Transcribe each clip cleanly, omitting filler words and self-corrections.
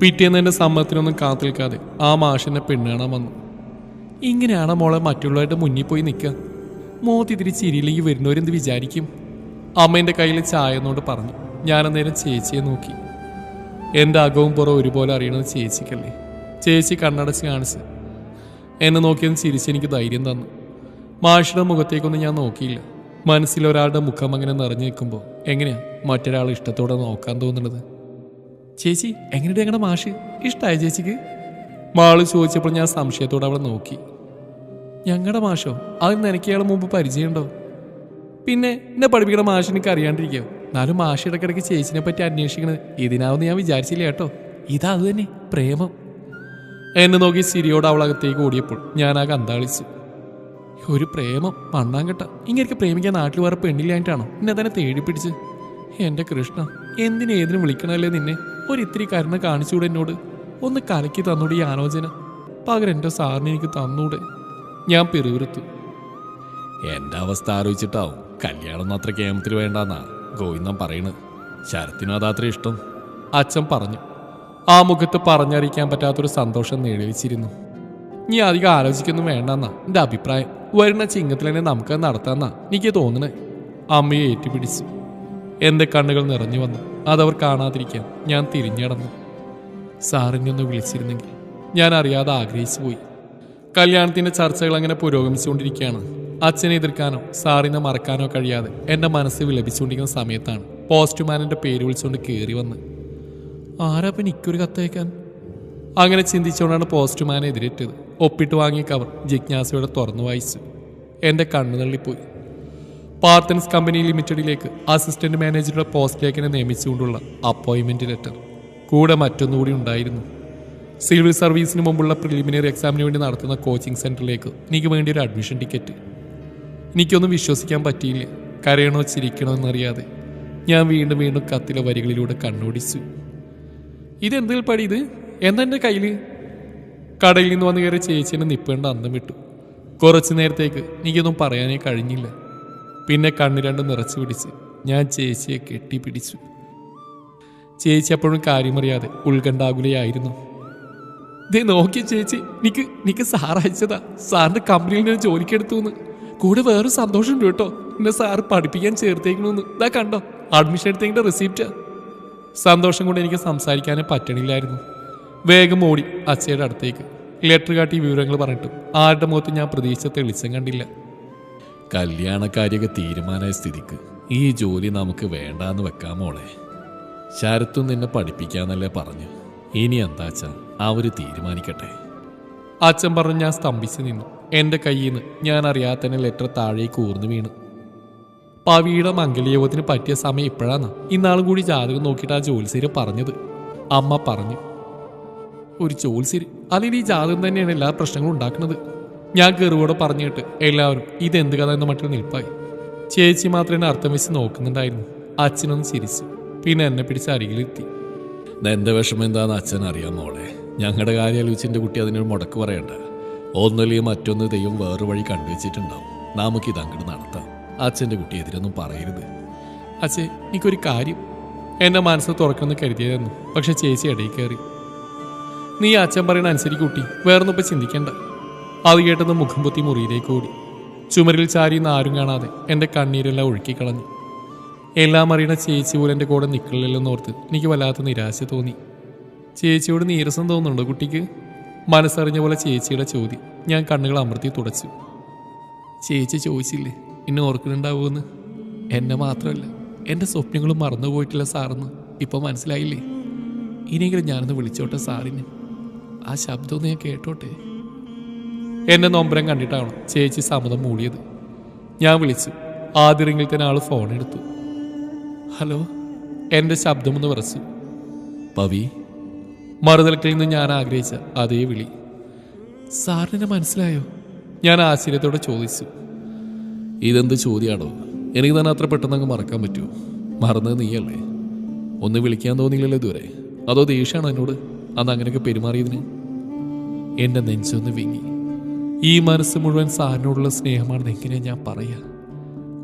പിറ്റേന്ന് എൻ്റെ സമ്മതത്തിനൊന്നും കാത്തിൽക്കാതെ ആ മാഷിനെ പെണ്ണ് കാണാൻ വന്നു. ഇങ്ങനെയാണ് മോളെ മറ്റുള്ളവരുടെ മുന്നിൽ പോയി നിൽക്കുക. മോത്തിരി ചിരിയിലേക്ക് വരുന്നവരെന്ത് വിചാരിക്കും? അമ്മേൻ്റെ കയ്യിൽ ചായ എന്നോട് പറഞ്ഞു. ഞാനന്നേരം ചേച്ചിയെ നോക്കി. എൻ്റെ അകവും പുറവും ഒരുപോലെ അറിയണത് ചേച്ചിക്കല്ലേ. ചേച്ചി കണ്ണടച്ച് കാണിച്ച് എന്നെ നോക്കിയെന്ന് ചിരിച്ചെനിക്ക് ധൈര്യം തന്നു. മാഷിയുടെ മുഖത്തേക്കൊന്നും ഞാൻ നോക്കിയില്ല. മനസ്സിൽ ഒരാളുടെ മുഖം അങ്ങനെ നിറഞ്ഞു നിൽക്കുമ്പോൾ എങ്ങനെയാ മറ്റൊരാൾ ഇഷ്ടത്തോടെ നോക്കാൻ തോന്നുന്നത്? ചേച്ചി എങ്ങനെയുണ്ട് ഞങ്ങളുടെ മാഷ്? ഇഷ്ടമായ ചേച്ചിക്ക്? മാള് ചോദിച്ചപ്പോൾ ഞാൻ സംശയത്തോടെ അവളെ നോക്കി. ഞങ്ങളുടെ മാഷോ? അതിന് നിനക്ക് ഇയാൾ മുമ്പ് പരിചയമുണ്ടോ? പിന്നെ എന്നെ പഠിപ്പിക്കണ മാഷ് എനിക്ക് അറിയാണ്ടിരിക്കോ? എന്നാലും മാഷ് ഇടയ്ക്കിടയ്ക്ക് ചേച്ചിനെ പറ്റി അന്വേഷിക്കണത് ഇതിനാവെന്ന് ഞാൻ വിചാരിച്ചില്ല കേട്ടോ. ഇതാ അത് തന്നെ പ്രേമം. എന്നെ നോക്കി സിരിയോട് അവളകത്തേക്ക് ഓടിയപ്പോൾ ഞാൻ ആ കന്താളിച്ചു. ഒരു പ്രേമം മണ്ണാങ്കട്ട. ഇങ്ങനെ പ്രേമിക്കാൻ നാട്ടിൽ വേറെ പെണ്ണില്ലായിട്ടാണോ എന്നെ തന്നെ തേടി പിടിച്ച്? എൻ്റെ കൃഷ്ണ, എന്തിനേതിനും വിളിക്കണല്ലേ നിന്നെ? ഒരിത്തിരി കരുണ കാണിച്ചുകൂടെ എന്നോട്? ഒന്ന് കലക്കി തന്നൂടെ ഈ ആലോചന? പകരം എൻ്റെ സാറിന് എനിക്ക് തന്നൂടെ? ഞാൻ പിറുവിറുത്തു. എൻ്റെ അവസ്ഥ ആലോചിച്ചിട്ടാവും കല്യാണം അത്ര കേമത്തിൽ വേണ്ടെന്നാ ഗോവിന്ദൻ പറയണത്. ശരത്തിനും അതാത്ര ഇഷ്ടം, അച്ഛൻ പറഞ്ഞു. ആ മുഖത്ത് പറഞ്ഞറിയിക്കാൻ പറ്റാത്തൊരു സന്തോഷം നേടിവെച്ചിരുന്നു. നീ അധികം ആലോചിക്കൊന്നും വേണ്ടെന്നാ എൻ്റെ അഭിപ്രായം. വരുന്ന ചിങ്ങത്തിൽ തന്നെ നമുക്ക് നടത്താന്നാ എനിക്ക് തോന്നണേ. അമ്മയെ ഏറ്റുപിടിച്ചു. എൻ്റെ കണ്ണുകൾ നിറഞ്ഞു വന്നു. അതവർ കാണാതിരിക്കാൻ ഞാൻ തിരിഞ്ഞടന്നു. സാറിനെ ഒന്ന് വിളിച്ചിരുന്നെങ്കിൽ. ഞാൻ അറിയാതെ ആഗ്രഹിച്ചു പോയി. കല്യാണത്തിൻ്റെ ചർച്ചകൾ അങ്ങനെ പുരോഗമിച്ചുകൊണ്ടിരിക്കുകയാണ്. അച്ഛനെ എതിർക്കാനോ സാറിനെ മറക്കാനോ കഴിയാതെ എൻ്റെ മനസ്സ് വിലപിച്ചുകൊണ്ടിരിക്കുന്ന സമയത്താണ് പോസ്റ്റ്മാനിൻ്റെ പേര് വിളിച്ചുകൊണ്ട് കയറി വന്ന്. ആരാപ്പം എനിക്കൊരു കത്തയക്കാൻ? അങ്ങനെ ചിന്തിച്ചുകൊണ്ടാണ് പോസ്റ്റ്മാനെ എതിരേറ്റത്. ഒപ്പിട്ട് വാങ്ങിയ കവർ ജിജ്ഞാസയോടെ തുറന്നു വായിച്ചു. എൻ്റെ കണ്ണു തള്ളിപ്പോയി. പാർത്തൻസ് കമ്പനി ലിമിറ്റഡിലേക്ക് അസിസ്റ്റന്റ് മാനേജറുടെ പോസ്റ്റിലേക്കിനെ നിയമിച്ചുകൊണ്ടുള്ള അപ്പോയിൻമെന്റ് ലെറ്റർ. കൂടെ മറ്റൊന്നുകൂടി ഉണ്ടായിരുന്നു. സിവിൽ സർവീസിന് മുമ്പുള്ള പ്രിലിമിനറി എക്സാമിന് വേണ്ടി നടത്തുന്ന കോച്ചിങ് സെന്ററിലേക്ക് എനിക്ക് വേണ്ടി ഒരു അഡ്മിഷൻ ടിക്കറ്റ്. എനിക്കൊന്നും വിശ്വസിക്കാൻ പറ്റിയില്ല. കരയണോ ചിരിക്കണോ എന്നറിയാതെ ഞാൻ വീണ്ടും വീണ്ടും കത്തിലെ വരികളിലൂടെ കണ്ണോടിച്ചു. ഇതെന്തിൽ പടി ഇത്? എന്നെൻ്റെ കയ്യിൽ? കടയിൽ നിന്ന് വന്ന് കയറി ചേച്ചിനെ നിൽപ്പേണ്ട അന്തം വിട്ടു. കുറച്ചു നേരത്തേക്ക് എനിക്കൊന്നും പറയാനേ കഴിഞ്ഞില്ല. പിന്നെ കണ്ണു രണ്ടും നിറച്ചു പിടിച്ച് ഞാൻ ചേച്ചിയെ കെട്ടിപ്പിടിച്ചു. ചേച്ചി അപ്പോഴും കാര്യമറിയാതെ ഉത്കണ്ഠാകുലയായിരുന്നു. ദേ നോക്കി ചേച്ചി, നിക്ക് സാർ അയച്ചതാ. സാറിന്റെ കമ്പനിയിൽ ഞാൻ ജോലിക്കെടുത്തുന്ന്. കൂടെ വേറൊരു സന്തോഷമുണ്ട് കേട്ടോ. എന്നെ സാറ് പഠിപ്പിക്കാൻ ചേർത്തേക്കണമെന്ന്. ഇതാ കണ്ടോ, അഡ്മിഷൻ എടുത്തതിൻ്റെ റെസിപ്റ്റാ. സന്തോഷം കൊണ്ട് എനിക്ക് സംസാരിക്കാനേ പറ്റണില്ലായിരുന്നു. വേഗം ഓടി അച്ഛയുടെ അടുത്തേക്ക്. ലെറ്റർ കാട്ടി വിവരങ്ങൾ പറഞ്ഞിട്ടും ആരുടെ മുഖത്ത് ഞാൻ പ്രതീക്ഷിച്ച തെളിച്ചം കണ്ടില്ല. കല്യാണക്കാരിയൊക്കെ തീരുമാനമായ സ്ഥിതിക്ക് ഈ ജോലി നമുക്ക് വേണ്ടാന്ന് വെക്കാം മോളെ. ശരത്തും നിന്നെ പഠിപ്പിക്കാന്നല്ലേ പറഞ്ഞു. ഇനി എന്താച്ചാ അവര് തീരുമാനിക്കട്ടെ. അച്ഛൻ പറഞ്ഞ് ഞാൻ സ്തംഭിച്ചു നിന്നു. എൻ്റെ കയ്യിൽ നിന്ന് ഞാൻ അറിയാതെ തന്നെ ലെറ്റർ താഴേക്ക് ഊർന്നു വീണു. പവിയുടെ മംഗലയോഗത്തിന് പറ്റിയ സമയം ഇപ്പോഴാണ്. ഇന്നാളും കൂടി ജാതകം നോക്കിയിട്ട് ആ ജോത്സ്യര് പറഞ്ഞത്. അമ്മ പറഞ്ഞു. ഒരു ജോത്സ്യര് അല്ലെങ്കിൽ ഈ ജാതകം തന്നെയാണ് എല്ലാ പ്രശ്നങ്ങളും ഉണ്ടാക്കുന്നത്. ഞാൻ കെറുവോടെ പറഞ്ഞിട്ട് എല്ലാവരും ഇതെന്ത് കഥ എന്ന മട്ടിൽ നിൽപ്പായി. ചേച്ചി മാത്രം എന്നെ അർത്ഥം വെച്ച് നോക്കുന്നുണ്ടായിരുന്നു. അച്ഛനൊന്ന് ചിരിച്ചു. പിന്നെ എന്നെ പിടിച്ച് അരികിലെത്തി. എൻ്റെ വിഷമം എന്താന്ന് അച്ഛൻ അറിയാം മോളെ. ഞങ്ങളുടെ കാര്യം ആലോചിച്ചെൻ്റെ കുട്ടി അതിനൊരു മുടക്ക് പറയണ്ട. ഒന്നല്ലെങ്കിൽ മറ്റൊന്ന് ദൈവം വേറെ വഴി കണ്ടുവച്ചിട്ടുണ്ടാവും. നമുക്കിത് അങ്ങോട്ട് നടത്താം. അച്ഛൻ്റെ കുട്ടി എതിരൊന്നും പറയരുത്. അച്ഛേ, എനിക്കൊരു കാര്യം. എൻ്റെ മനസ്സ് തുറക്കണമെന്ന് കരുതിയതായിരുന്നു. പക്ഷെ ചേച്ചി ഇടയിൽ കയറി. നീ അച്ഛൻ പറയുന്ന അനുസരിച്ച് കുട്ടി, വേറൊന്നും ഇപ്പം ചിന്തിക്കണ്ട. അത് കേട്ടെന്ന് മുഖം പൊത്തി മുറിയിലേക്ക് ഓടി. ചുമരിൽ ചാരിയെന്ന് ആരും കാണാതെ എൻ്റെ കണ്ണീരെല്ലാം ഒഴുക്കിക്കളഞ്ഞു. എല്ലാം അറിയണ ചേച്ചി പോലും എൻ്റെ കൂടെ നിൽക്കില്ലെന്നോർത്ത് എനിക്ക് വല്ലാത്ത നിരാശ തോന്നി. ചേച്ചിയോട് നീരസം തോന്നുന്നുണ്ടോ കുട്ടിക്ക്? മനസ്സറിഞ്ഞ പോലെ ചേച്ചിയുടെ ചോദ്യം. ഞാൻ കണ്ണുകൾ അമർത്തി തുടച്ചു. ചേച്ചി ചോദിച്ചില്ലേ എന്നെ ഓർക്കുന്നുണ്ടാവുമെന്ന്? എന്നെ മാത്രമല്ല, എൻ്റെ സ്വപ്നങ്ങളും മറന്നുപോയിട്ടില്ല സാറെന്ന് ഇപ്പം മനസ്സിലായില്ലേ? ഇനിയെങ്കിലും ഞാനൊന്ന് വിളിച്ചോട്ടെ സാറിന്. ആ ശബ്ദമൊന്ന് ഞാൻ കേട്ടോട്ടെ. എന്നെ നൊമ്പരം കണ്ടിട്ടാണ് ചേച്ചി സമ്മതം മൂടിയത്. ഞാൻ വിളിച്ചു. ആദ്യ റിങ്ങിൽ തന്നെ ആൾ ഫോൺ എടുത്തു. ഹലോ. എൻ്റെ ശബ്ദമൊന്ന് വിറച്ചു. പവി. മറുതലക്കിൽ നിന്ന് ഞാൻ ആഗ്രഹിച്ച അതേ വിളി. സാറിനെ മനസ്സിലായോ? ഞാൻ ആശ്ചര്യത്തോടെ ചോദിച്ചു. ഇതെന്ത് ചോദ്യമാണോ? എനിക്ക് തന്നെ അത്ര പെട്ടെന്ന് അങ്ങ് മറക്കാൻ പറ്റുമോ? മറന്നത് നീയല്ലേ? ഒന്ന് വിളിക്കാൻ തോന്നിയില്ലല്ലോ ഇതുവരെ. അതോ ദേഷ്യമാണോ എന്നോട് അന്ന് അങ്ങനെയൊക്കെ പെരുമാറിയതിന്? എൻ്റെ നെഞ്ചൊന്ന് വിങ്ങി. ഈ മനസ്സ് മുഴുവൻ സാറിനോടുള്ള സ്നേഹമാണെന്ന് എങ്ങനെയാണ് ഞാൻ പറയുക?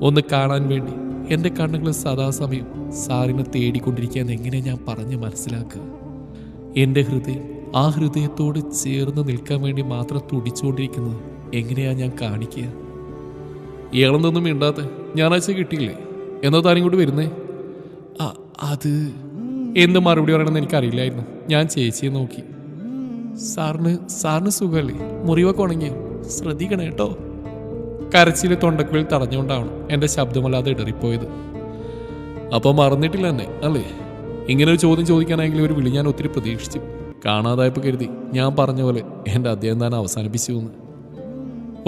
ഒന്ന് കാണാൻ വേണ്ടി എൻ്റെ കണ്ണുകൾ സദാസമയം സാറിനെ തേടിക്കൊണ്ടിരിക്കുകയെന്ന് എങ്ങനെയാണ് ഞാൻ പറഞ്ഞ് മനസ്സിലാക്കുക? എൻ്റെ ഹൃദയം ആ ഹൃദയത്തോട് ചേർന്ന് നിൽക്കാൻ വേണ്ടി മാത്രം തുടിച്ചുകൊണ്ടിരിക്കുന്നത് എങ്ങനെയാ ഞാൻ കാണിക്കുക? ഇയാളെന്തൊന്നും മിണ്ടാത്ത? ഞായറാഴ്ച കിട്ടിയില്ലേ? എന്നാ താനും കൂടി വരുന്നേ? അത് എന്ത് മറുപടി പറയണമെന്ന് എനിക്കറിയില്ലായിരുന്നു. ഞാൻ ചേച്ചിയെ നോക്കി. സാറിന് സുഖമല്ലേ? മുറിവൊക്കെ ഉണങ്ങിയോ? ശ്രദ്ധിക്കണേ കേട്ടോ. കരച്ചിൽ തൊണ്ടക്കുള്ളിൽ തടഞ്ഞുകൊണ്ടാവണം എൻ്റെ ശബ്ദമല്ലാതെ ഇടറിപ്പോയത്. അപ്പം മറന്നിട്ടില്ല എന്നെ അല്ലേ? ഇങ്ങനെ ഒരു ചോദ്യം ചോദിക്കാനായെങ്കിലും ഒരു വിളി ഞാൻ ഒത്തിരി പ്രതീക്ഷിച്ചു. കാണാതായപ്പോൾ കരുതി ഞാൻ പറഞ്ഞ പോലെ എൻ്റെ അധ്യയനം താൻ അവസാനിപ്പിച്ചു എന്ന്.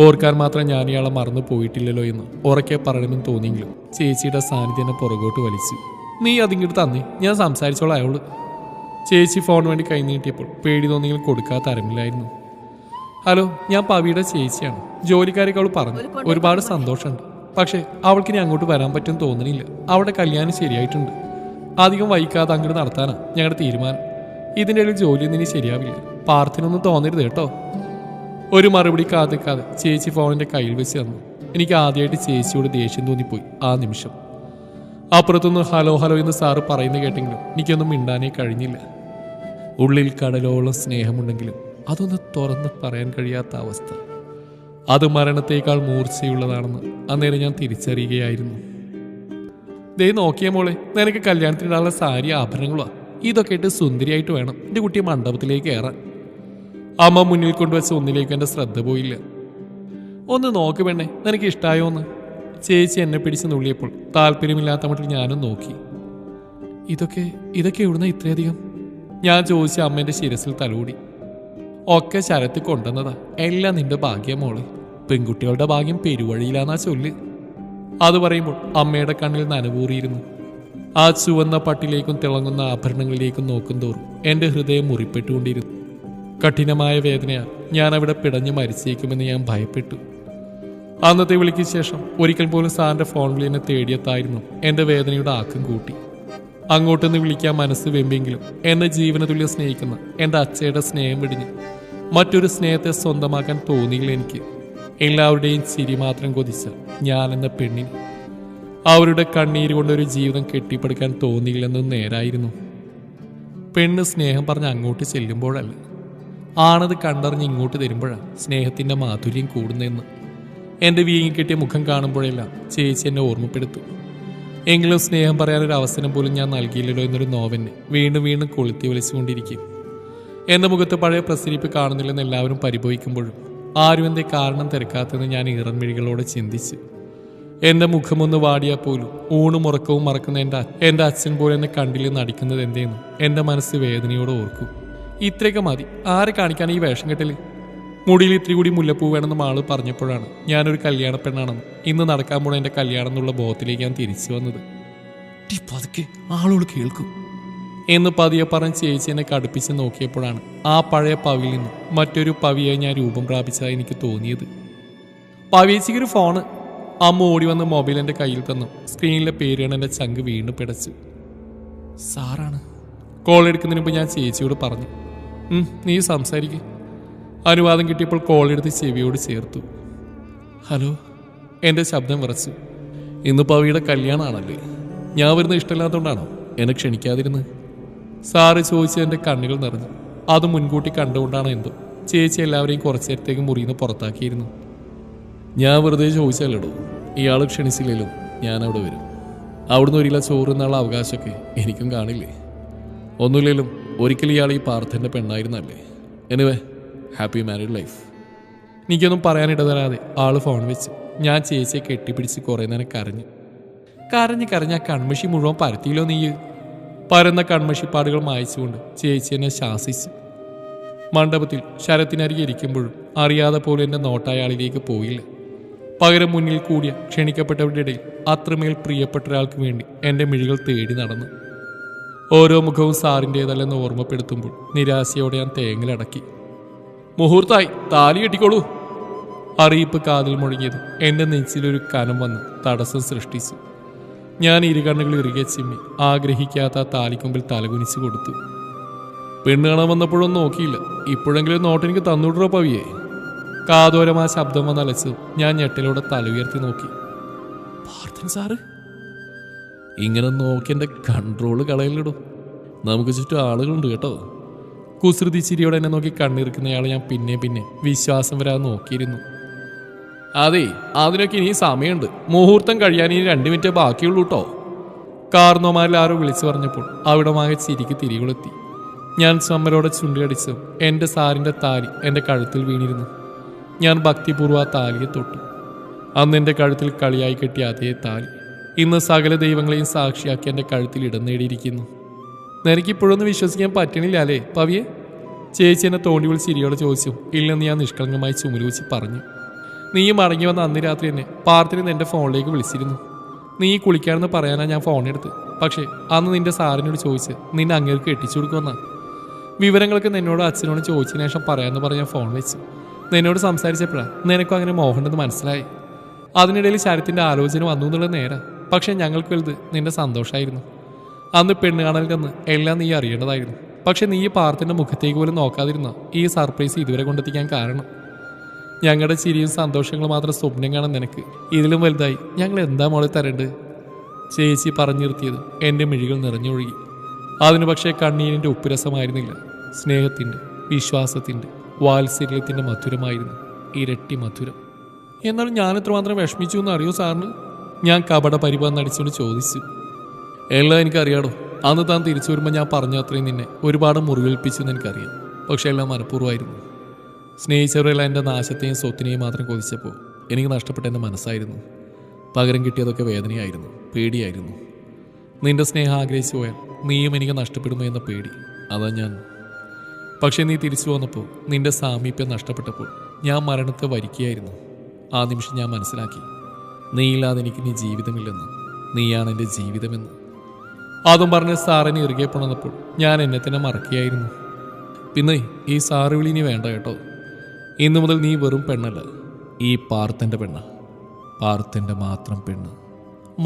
ഓർക്കാൻ മാത്രം ഞാൻ ഇയാളെ മറന്നു പോയിട്ടില്ലല്ലോ എന്ന് ഉറക്കെ പറയണമെന്ന് തോന്നിയെങ്കിലും ചേച്ചിയുടെ സാന്നിധ്യം എന്നെ പുറകോട്ട് വലിച്ചു. നീ അതിങ്ങോട്ട് തന്നേ, ഞാൻ സംസാരിച്ചോളാം അയാളോട്. ചേച്ചി ഫോൺ വേണ്ടി കൈ നീട്ടിയപ്പോൾ പേടി തോന്നിയെങ്കിലും കൊടുക്കാത്ത അരമില്ലായിരുന്നു. ഹലോ, ഞാൻ പവിയുടെ ചേച്ചിയാണ്. ജോലിക്കാരൊക്കെ അവൾ പറഞ്ഞു. ഒരുപാട് സന്തോഷമുണ്ട്. പക്ഷേ അവൾക്കിനി അങ്ങോട്ട് വരാൻ പറ്റും തോന്നുന്നില്ല. അവളുടെ കല്യാണം ശരിയായിട്ടുണ്ട്. അധികം വൈകാതെ അങ്ങോട്ട് നടത്താനാണ് ഞങ്ങളുടെ തീരുമാനം. ഇതിൻ്റെ ഇടയിൽ ജോലിയൊന്നും ഇനി ശരിയാവില്ല. പാർത്ഥിനൊന്നും തോന്നരുത് കേട്ടോ. ഒരു മറുപടി കാത്തിക്കാതെ ചേച്ചി ഫോണിൻ്റെ കയ്യിൽ വെച്ച് തന്നു. എനിക്ക് ആദ്യമായിട്ട് ചേച്ചിയോട് ദേഷ്യം തോന്നിപ്പോയി ആ നിമിഷം. അപ്പുറത്തുനിന്ന് ഹലോ ഹലോ എന്ന് സാറ് പറയുന്നത് കേട്ടെങ്കിലും എനിക്കൊന്നും മിണ്ടാനേ കഴിഞ്ഞില്ല. ഉള്ളിൽ കടലോളം സ്നേഹമുണ്ടെങ്കിലും അതൊന്ന് തുറന്ന് പറയാൻ കഴിയാത്ത അവസ്ഥ. അത് മരണത്തേക്കാൾ മൂർച്ചയുള്ളതാണെന്ന് അന്നേരം ഞാൻ തിരിച്ചറിയുകയായിരുന്നു. ദേ നോക്കിയ മോളെ, നിനക്ക് കല്യാണത്തിനുള്ള സാരി ആഭരണങ്ങളാ. ഇതൊക്കെ ഇട്ട് സുന്ദരിയായിട്ട് വേണം എൻ്റെ കുട്ടിയെ മണ്ഡപത്തിലേക്ക് കയറാൻ. അമ്മ മുന്നിൽ കൊണ്ടുവച്ച ഒന്നിലേക്ക് എൻ്റെ ശ്രദ്ധ പോയില്ല. ഒന്ന് നോക്ക് പെണ്ണെ, നിനക്ക് ഇഷ്ടമായോ എന്ന് ചേച്ചി എന്നെ പിടിച്ച് നുള്ളിയപ്പോൾ താല്പര്യമില്ലാത്ത മട്ടിൽ ഞാനും നോക്കി. ഇതൊക്കെ എവിടുന്ന ഇത്രയധികം? ഞാൻ ചോദിച്ച അമ്മേൻ്റെ ശിരസിൽ തലോടി. ഒക്കെ ശരത്ത് കൊണ്ടുവന്നതാ. എല്ലാം നിന്റെ ഭാഗ്യം മോളെ. പെൺകുട്ടികളുടെ ഭാഗ്യം പെരുവഴിയിലാന്നാ ചൊല്ല്. അത് പറയുമ്പോൾ അമ്മയുടെ കണ്ണിൽ നനവൂറിയിരുന്നു. ആ ചുവന്ന പട്ടിലേക്കും തിളങ്ങുന്ന ആഭരണങ്ങളിലേക്കും നോക്കും തോറും എൻ്റെ ഹൃദയം മുറിപ്പെട്ടുകൊണ്ടിരുന്നു. കഠിനമായ വേദനയാൽ ഞാൻ അവിടെ പിടഞ്ഞു മരിച്ചേക്കുമെന്ന് ഞാൻ ഭയപ്പെട്ടു. അന്നത്തെ വിളിക്ക് ശേഷം ഒരിക്കൽ പോലും സാറിൻ്റെ ഫോൺ വിളി എന്നെ തേടിയെത്തായിരുന്നു എൻ്റെ വേദനയുടെ ആക്കം കൂട്ടി. അങ്ങോട്ടൊന്ന് വിളിക്കാൻ മനസ്സ് വെമ്പെങ്കിലും എന്നെ ജീവന തുല്യം സ്നേഹിക്കുന്ന എൻ്റെ അച്ഛയുടെ സ്നേഹം വെടിഞ്ഞ് മറ്റൊരു സ്നേഹത്തെ സ്വന്തമാക്കാൻ തോന്നിയില്ല എനിക്ക്. എല്ലാവരുടെയും ചിരി മാത്രം കൊതിച്ച ഞാനെന്ന പെണ്ണിന് അവരുടെ കണ്ണീര് കൊണ്ടൊരു ജീവിതം കെട്ടിപ്പടുക്കാൻ തോന്നിയില്ലെന്നത് നേരായിരുന്നു. പെണ്ണ് സ്നേഹം പറഞ്ഞ് അങ്ങോട്ട് ചെല്ലുമ്പോഴല്ല, ആണത് കണ്ടറിഞ്ഞ് ഇങ്ങോട്ട് തരുമ്പോഴാണ് സ്നേഹത്തിൻ്റെ മാധുര്യം കൂടുന്നതെന്ന് എൻ്റെ വീങ്ങിക്കെട്ടിയ മുഖം കാണുമ്പോഴെല്ലാം ചേച്ചി എന്നെ ഓർമ്മപ്പെടുത്തും. എങ്കിലും സ്നേഹം പറയാനൊരു അവസരം പോലും ഞാൻ നൽകിയില്ലല്ലോ എന്നൊരു നോവെന്നെ വീണ്ടും വീണ്ടും കൊളുത്തി വലിച്ചുകൊണ്ടിരിക്കും. എൻ്റെ മുഖത്ത് പഴയ പ്രസരിപ്പ് കാണുന്നില്ലെന്ന് എല്ലാവരും പരിഭവിക്കുമ്പോഴും ആരും എൻ്റെ കാരണം തിരക്കാത്തെന്ന് ഞാൻ ഈറൻമിഴികളോടെ ചിന്തിച്ച്. എൻ്റെ മുഖമൊന്ന് വാടിയാൽ പോലും ഊണും ഉറക്കവും മറക്കുന്ന എൻ്റെ അച്ഛൻ പോലും എന്നെ കണ്ടില്ലെന്ന് അടിക്കുന്നത് എന്തേന്ന് എൻ്റെ മനസ്സ് വേദനയോടെ ഓർക്കും. ഇത്രയൊക്കെ മതി, ആരെ കാണിക്കാൻ ഈ വേഷം കെട്ടല്? മുടിയിൽ ഇത്തിരി കൂടി മുല്ലപ്പൂ വേണമെന്ന് മാള് പറഞ്ഞപ്പോഴാണ് ഞാനൊരു കല്യാണ പെണ്ണാണെന്ന് ഇന്ന് നടക്കാൻ പോണ എൻ്റെ കല്യാണം എന്നുള്ള ബോധത്തിലേക്ക് ഞാൻ തിരിച്ചു വന്നത്. പതുക്കെ ആളുകൾ കേൾക്കും എന്ന് പതിയെ പറഞ്ഞ് ചേച്ചി എന്നെ കടുപ്പിച്ച് നോക്കിയപ്പോഴാണ് ആ പഴയ പവിയിൽ നിന്നും മറ്റൊരു പവിയെ ഞാൻ രൂപം പ്രാപിച്ചതായി എനിക്ക് തോന്നിയത്. പവിയേച്ചിക്കൊരു ഫോണ്. അമ്മ ഓടി വന്ന് മൊബൈൽ എൻ്റെ കയ്യിൽ തന്നു. സ്ക്രീനിലെ പേരാണ് എൻ്റെ ചങ്ക് വീണ്ടും പിടച്ചു. സാറാണ്. കോൾ എടുക്കുന്നതിന് മുമ്പ് ഞാൻ ചേച്ചിയോട് പറഞ്ഞു, നീ സംസാരിക്കുക. അനുവാദം കിട്ടിയപ്പോൾ കോൾ എടുത്ത് ചെവിയോട് ചേർത്തു. ഹലോ. എൻ്റെ ശബ്ദം വിറച്ചു. ഇന്ന് പവിയുടെ കല്യാണമാണല്ലേ? ഞാൻ വരുന്ന ഇഷ്ടമില്ലാത്തതുകൊണ്ടാണോ എന്നെ ക്ഷണിക്കാതിരുന്നത്? സാറ് ചോദിച്ച് എൻ്റെ കണ്ണുകൾ നിറഞ്ഞു. അത് മുൻകൂട്ടി കണ്ടുകൊണ്ടാണോ എന്തോ ചേച്ചി എല്ലാവരെയും കുറച്ചു നേരത്തേക്ക് മുറിയിൽ നിന്ന് പുറത്താക്കിയിരുന്നു. ഞാൻ വെറുതെ ചോദിച്ചാലോ, ഇയാൾ ക്ഷണിച്ചില്ലല്ലോ, ഞാനവിടെ വരും. അവിടുന്ന് ഒരിക്കല ചോറുന്നുള്ള അവകാശമൊക്കെ എനിക്കും കാണില്ലേ? ഒന്നുമില്ലേലും ഒരിക്കൽ ഇയാൾ ഈ പാർത്ഥൻ്റെ പെണ്ണായിരുന്നല്ലേ. Anyway, happy married life. എനിക്കൊന്നും പറയാനിടതരാതെ ആൾ ഫോൺ വെച്ച്. ഞാൻ ചേച്ചിയെ കെട്ടിപ്പിടിച്ച് കുറേ നേരം കരഞ്ഞ് ആ കൺമഷി മുഴുവൻ പരത്തിയില്ലോ നീ. പരന്ന കൺമഷിപ്പാടുകൾ മായച്ചുകൊണ്ട് ചേച്ചി എന്നെ ശാസിച്ചു. മണ്ഡപത്തിൽ ശരത്തിനരികെ ഇരിക്കുമ്പോഴും അറിയാതെ പോലും എൻ്റെ നോട്ടയാളിലേക്ക് പോയില്ല. പകരം മുന്നിൽ കൂടിയ ക്ഷണിക്കപ്പെട്ടവരുടെ ഇടയിൽ അത്രമേൽ പ്രിയപ്പെട്ട ഒരാൾക്ക് വേണ്ടി എൻ്റെ മിഴികൾ തേടി നടന്നു. ഓരോ മുഖവും സാറിൻ്റേതല്ലെന്ന് ഓർമ്മപ്പെടുത്തുമ്പോൾ നിരാശയോടെ ഞാൻ തേങ്ങലടക്കി. മുഹൂർത്തായി, താലി കെട്ടിക്കോളൂ. അറിയിപ്പ് കാതിൽ മുഴങ്ങിയത് എൻ്റെ നെഞ്ചിലൊരു കനം വന്ന് തടസ്സം സൃഷ്ടിച്ചു. ഞാൻ ഇരുകണ്ണുകൾ ഇറുകെ ചിമ്മി ആഗ്രഹിക്കാത്ത താലിക്കൊമ്പിൽ തലകുനിച്ചു കൊടുത്തു. പെണ്ണ് കാണാൻ വന്നപ്പോഴൊന്നും നോക്കിയില്ല. ഇപ്പോഴെങ്കിലും നോട്ടെനിക്ക് തന്നുവിടറോ പവിയെ? കാതോരമാ ശബ്ദം വന്നലച്ചു. ഞാൻ ഞെട്ടലോടെ തല ഉയർത്തി നോക്കി. പാർത്ഥൻ സാറ്? ഇങ്ങനെ നോക്കി എൻ്റെ കൺട്രോള് കളയലിടും. നമുക്ക് ചുറ്റും ആളുകളുണ്ട് കേട്ടോ. കുസൃതി ചിരിയോടെ എന്നെ നോക്കി കണ്ണിറുക്കുന്നയാളെ ഞാൻ പിന്നെ വിശ്വാസം വരാതെ നോക്കിയിരുന്നു. അതെ, അതിനൊക്കെ ഇനി സമയമുണ്ട്. മുഹൂർത്തം കഴിയാൻ ഇനി 2 മിനിറ്റ് ബാക്കിയുള്ളൂ കേട്ടോ. കാർന്നോമാരിൽ ആരോ വിളിച്ചു പറഞ്ഞപ്പോൾ അവിടമാകെ ചിരിക്ക് തിരികൊളുത്തി. ഞാൻ ചമ്മലോടെ ചുണ്ടിയടിച്ചു. എൻ്റെ സാരിൻ്റെ താലി എൻ്റെ കഴുത്തിൽ വീണിരുന്നു. ഞാൻ ഭക്തിപൂർവ്വം ആ താലിയെ തൊട്ടു. അന്ന് എൻ്റെ കഴുത്തിൽ കളിയായി കെട്ടിയ അതേ താലി ഇന്ന് സകല ദൈവങ്ങളെയും സാക്ഷിയാക്കി എൻ്റെ കഴുത്തിൽ ഇടം നേടിയിരിക്കുന്നു. നിനക്കിപ്പോഴൊന്നും വിശ്വസിക്കാൻ പറ്റണില്ല അല്ലേ പവിയെ? ചേച്ചി എന്നെ തോണ്ടി വിളിച്ച് ചിരിയോടെ ചോദിച്ചു. ഇല്ലെന്ന് ഞാൻ നിഷ്കളങ്കമായി ചുമലുവെച്ച് പറഞ്ഞു. നീ മടങ്ങി വന്ന അന്ന് രാത്രി എന്നെ പാർത്തിന് എൻ്റെ ഫോണിലേക്ക് വിളിച്ചിരുന്നു. നീ കുളിക്കാമെന്ന് പറയാനാണ് ഞാൻ ഫോണെടുത്ത്. പക്ഷേ അന്ന് നിന്റെ സാറിനോട് ചോദിച്ച് നിന്നെ അങ്ങേർക്ക് എട്ടിച്ചു കൊടുക്കുമെന്നാ. വിവരങ്ങളൊക്കെ നിന്നോട് അച്ഛനോട് ചോദിച്ചതിന് ശേഷം പറയാമെന്ന് പറഞ്ഞാൽ ഫോൺ വെച്ചു. നിന്നോട് സംസാരിച്ചപ്പോഴാണ് നിനക്കും അങ്ങനെ മോഹമുണ്ടെന്ന് മനസ്സിലായി. അതിനിടയിൽ ശരത്തിൻ്റെ ആലോചന വന്നു എന്നുള്ളത് നേരാ. പക്ഷേ ഞങ്ങൾക്ക് വലുത് നിന്റെ സന്തോഷമായിരുന്നു. അന്ന് പെണ്ണ് കാണൽക്കെന്ന് എല്ലാം നീ അറിയേണ്ടതായിരുന്നു. പക്ഷെ നീ പാർത്തിൻ്റെ മുഖത്തേക്ക് പോലും നോക്കാതിരുന്ന ഈ സർപ്രൈസ് ഇതുവരെ കൊണ്ടെത്തിക്കാൻ കാരണം. ഞങ്ങളുടെ ചിരിയും സന്തോഷങ്ങളും മാത്രം സ്വപ്നം കാണാൻ നിനക്ക് ഇതിലും വലുതായി ഞങ്ങൾ എന്താ മോളെ തരേണ്ടത്? ചേച്ചി പറഞ്ഞു നിർത്തിയത് എൻ്റെ മിഴികൾ നിറഞ്ഞൊഴുകി. അതിനു പക്ഷേ കണ്ണീരിൻ്റെ ഉപ്പുരസമായിരുന്നില്ല, സ്നേഹത്തിൻ്റെ, വിശ്വാസത്തിൻ്റെ, വാത്സല്യത്തിൻ്റെ മധുരമായിരുന്നു. ഇരട്ടി മധുരം. എന്നാൽ ഞാൻ എത്രമാത്രം വിഷമിച്ചു എന്ന് അറിയോ സാറിന്? ഞാൻ കപട പരിപാലനം നടിച്ചുകൊണ്ട് ചോദിച്ചു. എല്ലാം എനിക്കറിയാടോ. അന്ന് താൻ തിരിച്ചു വരുമ്പോൾ ഞാൻ പറഞ്ഞ അത്രയും നിന്നെ ഒരുപാട് മുറിവേൽപ്പിച്ചു എന്ന് എനിക്കറിയാം. പക്ഷെ എല്ലാം മനഃപൂർവ്വമായിരുന്നു. സ്നേഹിച്ചവരെല്ലാം എൻ്റെ നാശത്തെയും സ്വത്തിനെയും മാത്രം കൊതിച്ചപ്പോൾ എനിക്ക് നഷ്ടപ്പെട്ട എൻ്റെ മനസ്സായിരുന്നു. പകരം കിട്ടിയതൊക്കെ വേദനയായിരുന്നു, പേടിയായിരുന്നു. നിന്റെ സ്നേഹം ആഗ്രഹിച്ചു പോയാൽ നീയും എനിക്ക് നഷ്ടപ്പെടുമോ എന്ന പേടി. അതാ ഞാൻ. പക്ഷേ നീ തിരിച്ചു വന്നപ്പോൾ നിന്റെ സാമീപ്യം നഷ്ടപ്പെട്ടപ്പോൾ ഞാൻ മരണത്തെ വരിക്കുകയായിരുന്നു. ആ നിമിഷം ഞാൻ മനസ്സിലാക്കി, നീയില്ലാതെ എനിക്ക് നീ ജീവിതമില്ലെന്ന്, നീയാണ് എൻ്റെ ജീവിതമെന്ന്. അതും പറഞ്ഞ് സാറിനെ ഇറുകെ പോണപ്പോൾ ഞാൻ എന്നെ തന്നെ മറക്കുകയായിരുന്നു. പിന്നെ ഈ സാറ് വിളി നീ വേണ്ട കേട്ടോ. ഇന്നു മുതൽ നീ വെറും പെണ്ണല്ല, ഈ പാർത്തൻ്റെ പെണ്ണ, പാർത്തൻ്റെ മാത്രം പെണ്ണ്.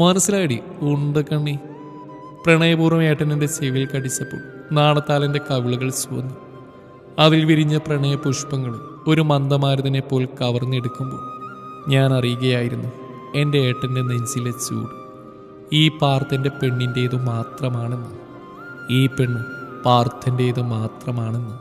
മനസ്സിലായി ഉണ്ടക്കണ്ണി? പ്രണയപൂർവ്വം ഏട്ടൻ എൻ്റെ ചെവിയിൽ കടിച്ചപ്പോൾ നാണത്താൽ എൻ്റെ കവിളുകൾ ചുവന്നു. അതിൽ വിരിഞ്ഞ പ്രണയ പുഷ്പങ്ങൾ ഒരു മന്ദമാരുതനെ പോൽ കവർന്നെടുക്കുമ്പോൾ ഞാൻ അറിയുകയായിരുന്നു എൻ്റെ ഏട്ടൻ്റെ നെഞ്ചിലെ ചൂട് ഈ പാർത്തൻ്റെ പെണ്ണിൻ്റേതു മാത്രമാണെന്ന്. ഈ പെണ്ണ് പാർത്തൻ്റേതു മാത്രമാണെന്ന്.